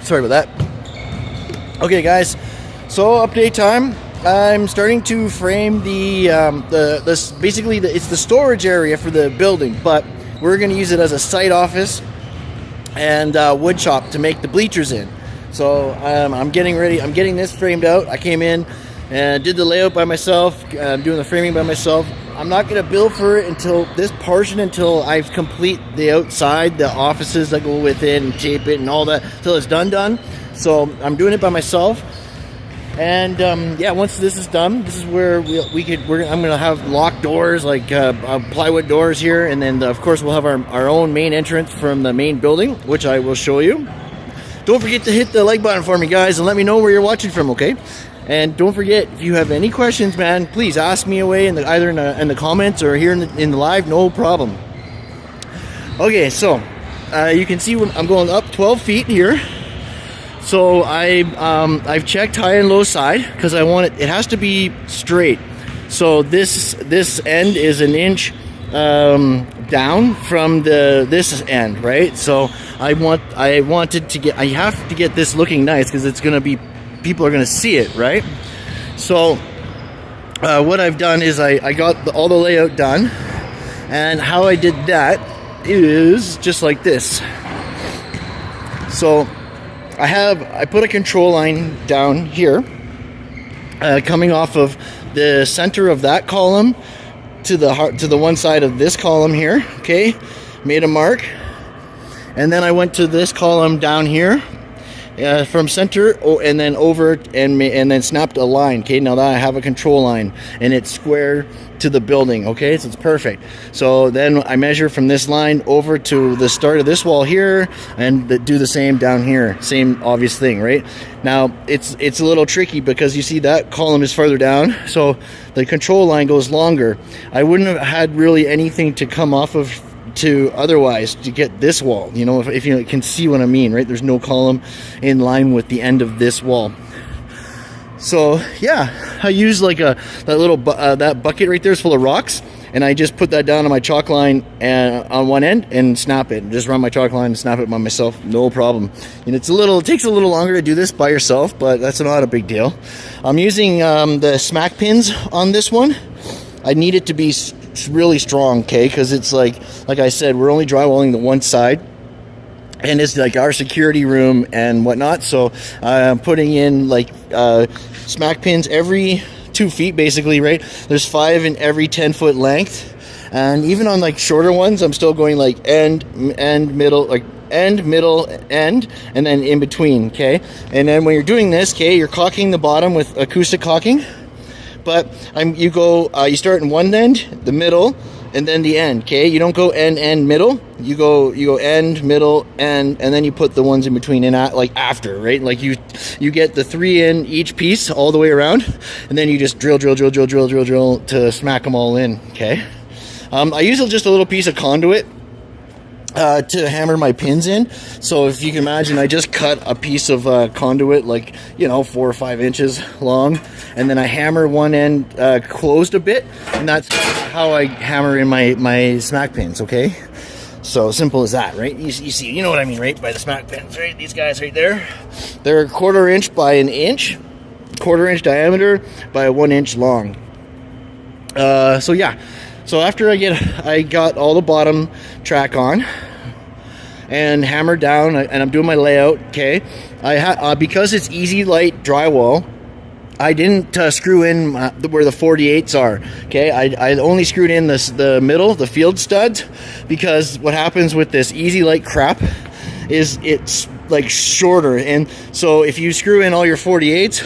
Sorry about that. Okay, guys. So update time. I'm starting to frame it's the storage area for the building, but we're going to use it as a site office and wood shop to make the bleachers in. So I'm getting ready. I'm getting this framed out. I came in and did the layout by myself. I'm doing the framing by myself. I'm not going to bill for it until I complete the outside, the offices that go with it, and tape it and all that till it's done. So I'm doing it by myself. And once this is done, this is where I'm gonna have locked doors, like plywood doors here, and then of course we'll have our own main entrance from the main building, which I will show you. Don't forget to hit the like button for me, guys, and let me know where you're watching from, okay? And don't forget, if you have any questions, man, please ask me away either in the comments or here in the live, no problem. Okay, so you can see I'm going up 12 feet here. So I've checked high and low side because I want it has to be straight. So this end is an inch down from this end, right? So I have to get this looking nice because it's gonna be, people are gonna see it, right? So what I've done is I got all the layout done, and how I did that is just like this. So I put a control line down here, coming off of the center of that column to the one side of this column here. Okay, made a mark, and then I went to this column down here from center, and then over and then snapped a line. Okay, now that I have a control line and it's square to the building. Okay, so it's perfect. So then I measure from this line over to the start of this wall here, and do the same down here. Same obvious thing, right? Now it's a little tricky because you see that column is farther down, so the control line goes longer. I wouldn't have had really anything to come off of otherwise to get this wall, if you can see what I mean, right? There's no column in line with the end of this wall. So yeah, I use like that bucket right there is full of rocks, and I just put that down on my chalk line and on one end and snap it. Just run my chalk line and snap it by myself, no problem. And it takes a little longer to do this by yourself, but that's not a big deal. I'm using the smack pins on this one. I need it to be really strong, okay? Because it's like I said, we're only drywalling the one side, and it's like our security room and whatnot. So I'm putting in like smack pins every 2 feet, basically, right? There's 5 in every 10-foot length, and even on like shorter ones, I'm still going like end, middle, like end, middle, end, and then in between, okay? And then when you're doing this, okay, you're caulking the bottom with acoustic caulking. But you start in one end, the middle, and then the end. Okay, you don't go end, middle. You go end, middle, end, and then you put the ones in between in like after, right? Like you get the 3 in each piece all the way around, and then you just drill to smack them all in. Okay, I use just a little piece of conduit to hammer my pins in. So if you can imagine, I just cut a piece of conduit, like 4 or 5 inches long, and then I hammer one end closed a bit, and that's how I hammer in my smack pins. Okay, so simple as that, right? You see, you know what I mean, right? By the smack pins, right? These guys right there, they're 1/4 inch by an inch, 1/4 inch diameter by 1 inch long. So yeah. So after I got all the bottom track on and hammered down, and I'm doing my layout, okay, because it's easy light drywall, I didn't screw in where the 48s are, okay? I only screwed in the middle, the field studs, because what happens with this easy light crap is it's like shorter, and so if you screw in all your 48s,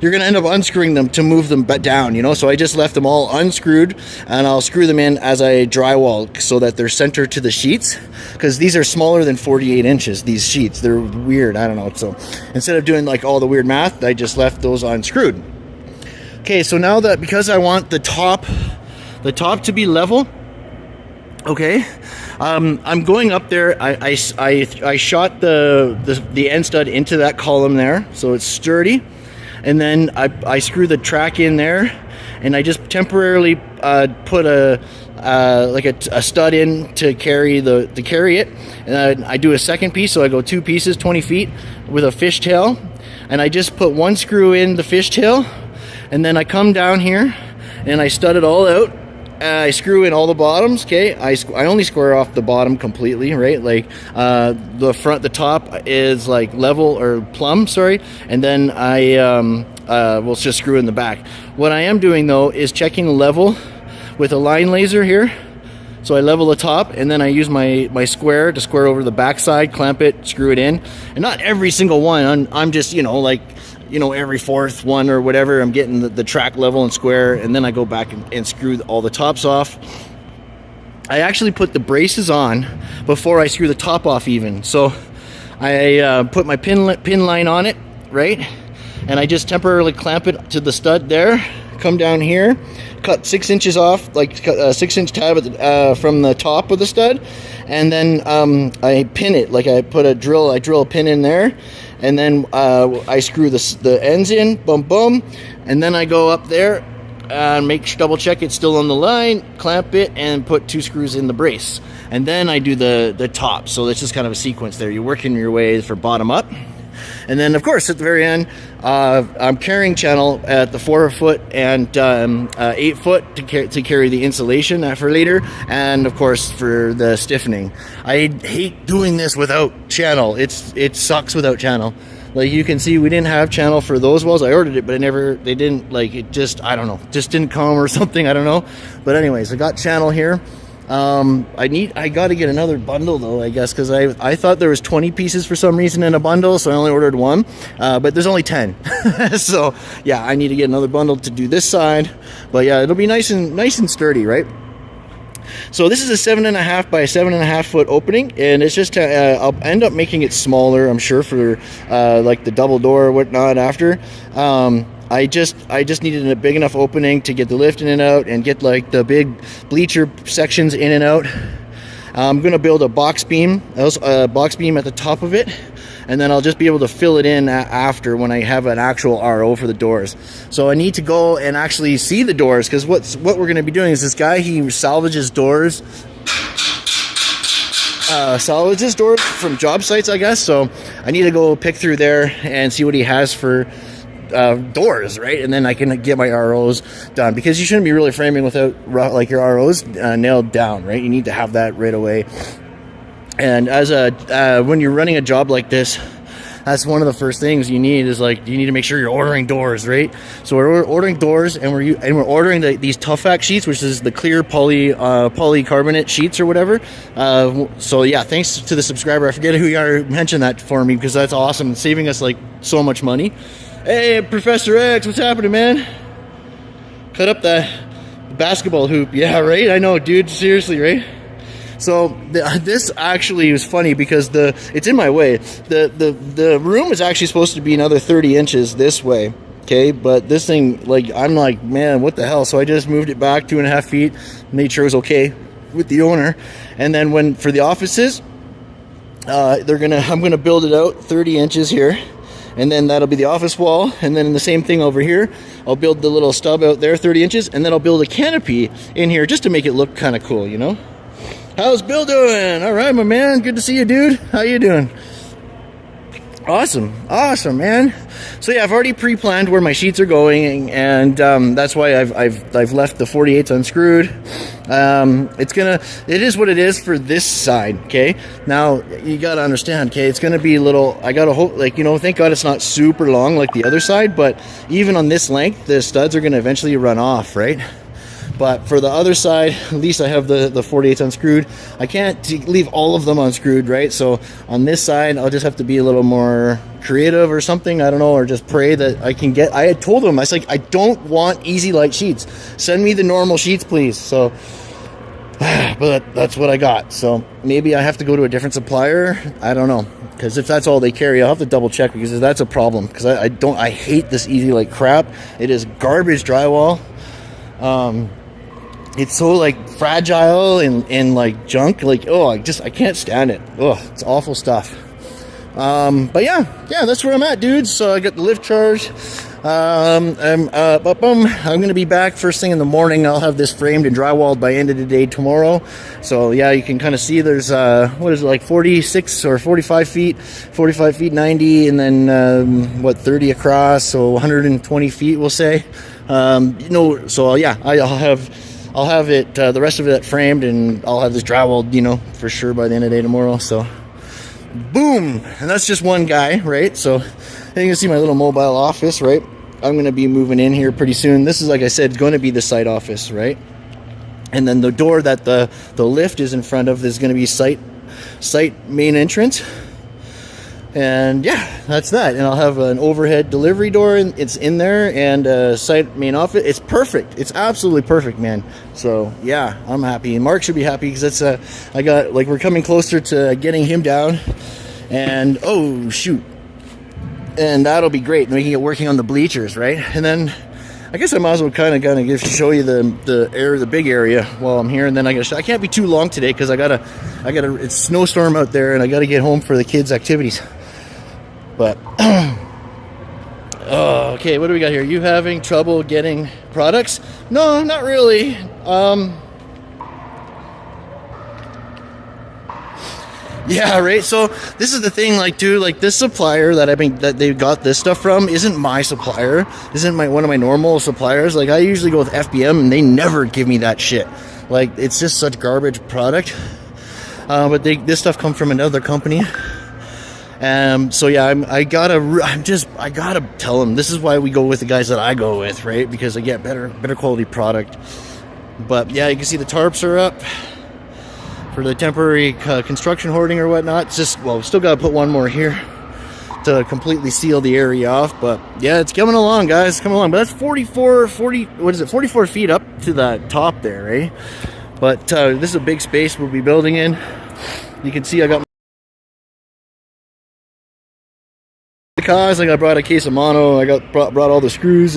you're going to end up unscrewing them to move them down, So I just left them all unscrewed, and I'll screw them in as I drywall so that they're centered to the sheets, because these are smaller than 48 inches, these sheets. They're weird, I don't know. So instead of doing like all the weird math, I just left those unscrewed. Okay, so now that, because I want the top to be level, okay, I'm going up there. I shot the end stud into that column there, so it's sturdy. And then I screw the track in there, and I just temporarily put a stud in to carry it, and I do a second piece, so I go 2 pieces 20 feet with a fishtail, and I just put 1 screw in the fishtail, and then I come down here and I stud it all out. I screw in all the bottoms. Okay, I only square off the bottom completely, right? Like the top is like level or plumb, sorry, and then I will just screw in the back. What I am doing though is checking the level with a line laser here. So I level the top, and then I use my square to square over the back side, clamp it, screw it in, and not every single one. I'm just every 4th one or whatever, I'm getting the track level and square, and then I go back and screw all the tops off. I actually put the braces on before I screw the top off even. So I put my pin line on it, right? And I just temporarily clamp it to the stud there, come down here, cut 6 inches off, like cut a 6-inch tab from the top of the stud, and then I pin it, like I drill a pin in there, and then I screw the ends in, boom, boom, and then I go up there and double check it's still on the line, clamp it, and put 2 screws in the brace, and then I do the top. So it's just kind of a sequence there. You're working your way for bottom up. And then, of course, at the very end, I'm carrying channel at the 4-foot and 8-foot to carry the insulation for later, and of course for the stiffening. I hate doing this without channel. It sucks without channel. Like you can see, we didn't have channel for those walls. I ordered it, but they didn't, like, it just, I don't know, just didn't come or something. I don't know. But anyways, I got channel here. I got to get another bundle though, I guess, because I thought there was 20 pieces for some reason in a bundle, so I only ordered 1, but there's only 10. So yeah, I need to get another bundle to do this side, but yeah, it'll be nice and sturdy, right? So this is a 7.5 by 7.5 foot opening, and it's just I'll end up making it smaller, I'm sure, for like the double door or whatnot after. I just needed a big enough opening to get the lift in and out, and get like the big bleacher sections in and out. I'm gonna build a box beam at the top of it, and then I'll just be able to fill it in after when I have an actual RO for the doors. So I need to go and actually see the doors, because what we're gonna be doing is this guy, he salvages doors from job sites, I guess. So I need to go pick through there and see what he has for doors, right? And then I can get my ROs done, because you shouldn't be really framing without like your ROs nailed down, right? You need to have that right away. And as when you're running a job like this, that's one of the first things you need, is like, you need to make sure you're ordering doors, right? So we're ordering doors, and we're ordering these Tough-Vac sheets, which is the clear polycarbonate sheets or whatever. So yeah, thanks to the subscriber, I forget who you are, mentioned that for me, because that's awesome. It's saving us like so much money. Hey, Professor X, what's happening, man? Cut up the basketball hoop. Yeah, right? I know, dude. Seriously, right? So this actually was funny, because it's in my way. The room is actually supposed to be another 30 inches this way, okay? But this thing, like, I'm like, man, what the hell? So I just moved it back 2.5 feet, made sure it was okay with the owner. And then for the offices, I'm gonna build it out 30 inches here. And then that'll be the office wall, and then the same thing over here, I'll build the little stub out there 30 inches, and then I'll build a canopy in here just to make it look kind of cool, you know? How's Bill doing? All right, my man, good to see you, dude. How you doing? Awesome, man. So yeah, I've already pre-planned where my sheets are going, and that's why I've left the 48s unscrewed. It is what it is for this side, okay? Now you gotta understand, okay, it's gonna be a little, I gotta hope, like, you know, thank God it's not super long like the other side, but even on this length, the studs are gonna eventually run off, right? But for the other side, at least I have the 48s unscrewed. I can't leave all of them unscrewed, right? So on this side, I'll just have to be a little more creative or something, I don't know, or just pray that I can get, I had told them, I was like, I don't want easy light sheets. Send me the normal sheets, please. So, but that's what I got. So maybe I have to go to a different supplier. I don't know, because if that's all they carry, I'll have to double check, because that's a problem. Because I hate this easy light crap. It is garbage drywall. It's so like fragile and like junk, like, oh, I can't stand it. Oh, it's awful stuff. But yeah, that's where I'm at, dudes. So I got the lift charge. I'm going to be back first thing in the morning. I'll have this framed and drywalled by end of the day tomorrow. So yeah, you can kind of see there's what is it, like 46 or 45 feet, 90, and then 30 across, so 120 feet we'll say. So yeah, I'll have it the rest of it framed, and I'll have this drywalled, for sure by the end of the day tomorrow. So boom, and that's just one guy, right? So you can see my little mobile office, right? I'm going to be moving in here pretty soon. This is, like I said, going to be the site office, right? And then the door that the lift is in front of is going to be site main entrance. And yeah, that's that. And I'll have an overhead delivery door, and it's in there, and a site main office. It's perfect. It's absolutely perfect, man. So yeah, I'm happy. And Mark should be happy because we're coming closer to getting him down. And oh shoot. And that'll be great. And we can get working on the bleachers, right? And then I guess I might as well kind of show you the big area while I'm here. And then I can't be too long today because it's snowstorm out there, and I gotta get home for the kids' activities. But okay, what do we got here? You having trouble getting products? No, not really. Yeah, right. So this is the thing, this supplier that they got this stuff from isn't my supplier. Isn't one of my normal suppliers. Like, I usually go with FBM, and they never give me that shit. Like, it's just such garbage product. But this stuff comes from another company. So yeah, I gotta tell them this is why we go with the guys that I go with, right? Because I get better quality product. But yeah, you can see the tarps are up for the temporary construction hoarding or whatnot. It's just, still got to put one more here to completely seal the area off. But yeah, it's coming along, guys. It's coming along. But that's 44 feet up to the top there, right? But this is a big space we'll be building in. You can see I got the cause. I brought a case of mono. I brought all the screws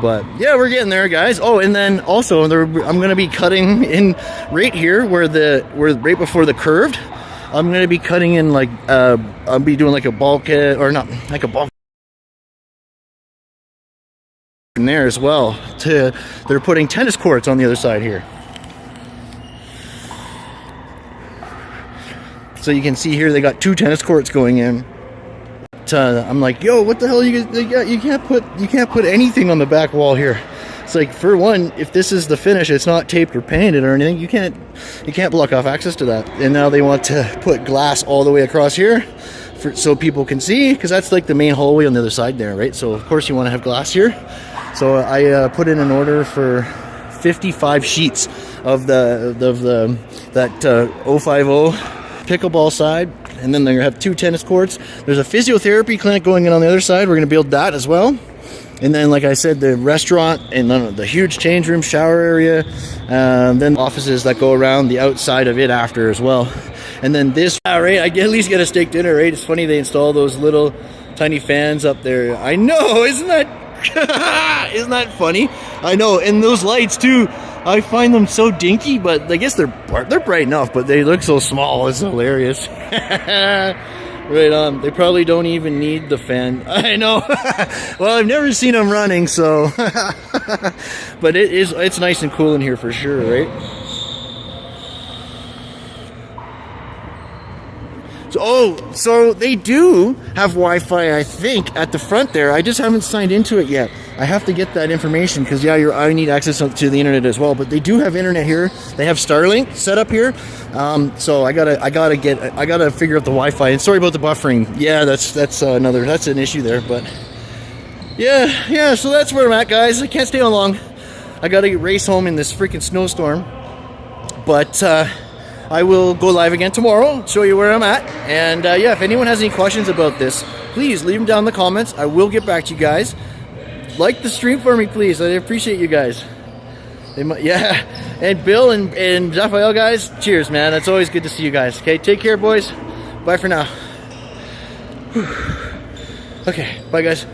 But yeah, we're getting there, guys. Oh, and then also I'm going to be cutting in right here where right before the curved. I'm going to be cutting in I'll be doing like a bulkhead, or not like a bulkhead in there as well. They're putting tennis courts on the other side here. So you can see here they got 2 tennis courts going in. I'm like, yo, what the hell you can't put anything on the back wall here. It's like, for one, if this is the finish, it's not taped or painted or anything, you can't block off access to that. And now they want to put glass all the way across here so people can see, because that's like the main hallway on the other side there, right? So of course you want to have glass here. So I put in an order for 55 sheets of that 050 pickleball side. And then they're going to have 2 tennis courts. There's a physiotherapy clinic going in on the other side. We're going to build that as well. And then, like I said, the restaurant and the huge change room, shower area. Then offices that go around the outside of it after as well. And then this, right, I at least get a steak dinner, right? It's funny they install those little tiny fans up there. I know, isn't that funny? I know, and those lights too. I find them so dinky, but I guess they're bright enough, but they look so small. It's hilarious. Right on. They probably don't even need the fan. I know. Well, I've never seen them running, so. But it's nice and cool in here for sure, right? So they do have Wi-Fi, I think, at the front there. I just haven't signed into it yet. I have to get that information because I need access to the internet as well. But they do have internet here. They have Starlink set up here. So I gotta figure out the Wi-Fi. And sorry about the buffering. Yeah, that's an issue there. But yeah. So that's where I'm at, guys. I can't stay on long. I gotta race home in this freaking snowstorm. But I will go live again tomorrow, show you where I'm at. And yeah, if anyone has any questions about this, please leave them down in the comments. I will get back to you guys. Like the stream for me, please. I appreciate you guys. Yeah. And Bill and Raphael, guys, cheers, man. It's always good to see you guys. Okay, take care, boys. Bye for now. Okay, bye, guys.